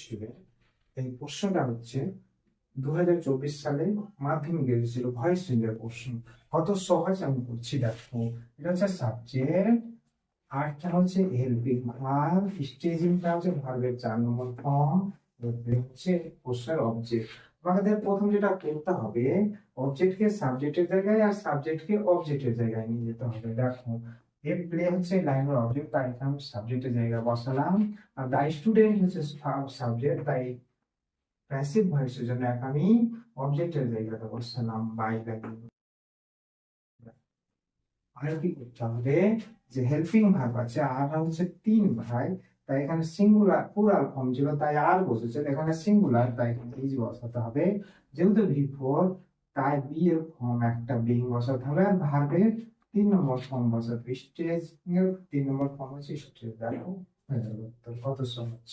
Student, এই প্রশ্নটা হচ্ছে 2024 সালে মাধ্যমিকে এসেছিল ভয়েস চেঞ্জের প্রশ্ন। কত সহজ আমি করছি দেখো। এটা হচ্ছে সাবজেক্ট, আরটা হচ্ছে হেল্পিং ভার্ব, স্টেজিংটা হচ্ছে ভার্বের 4 নম্বর ফর্ম, হচ্ছে প্রশ্নের অবজেক্ট। আমাদের প্রথম যেটা করতে হবে, অবজেক্টকে সাবজেক্টের জায়গায় আর সাবজেক্টকে অবজেক্টের জায়গায় নিয়ে যেতে হবে। দেখো, এ প্লে হচ্ছে লাইনের অবজেক্ট, তাই এখানে আমি সাবজেক্টের জায়গায় বসালাম। আর দ্য স্টুডেন্ট হচ্ছে সাবজেক্ট, তাই প্যাসিভ ভয়েসের জন্য আমি অবজেক্টের জায়গাতে বসালাম বাই লাইন। আর কি করতে হবে, যে হেল্পিং ভার্ব আছে, আর হচ্ছে 3 ভাই, তাই এখানে সিঙ্গুলার প্লুরাল ফর্ম ছিল তাই আর বসেছে, এখানে সিঙ্গুলার তাই এখানে ইজ বসাতে হবে। যেহেতু V4, তাই বি এর ফর্ম একটা বিং বসাতে হবে, আর ভার্বের 3 নম্বর ফর্ম বসাতে হবে। স্টেজ এর 3 নম্বর ফর্ম হচ্ছে স্টেজ। দেখো হয়ে গেল, তো কত সহজ।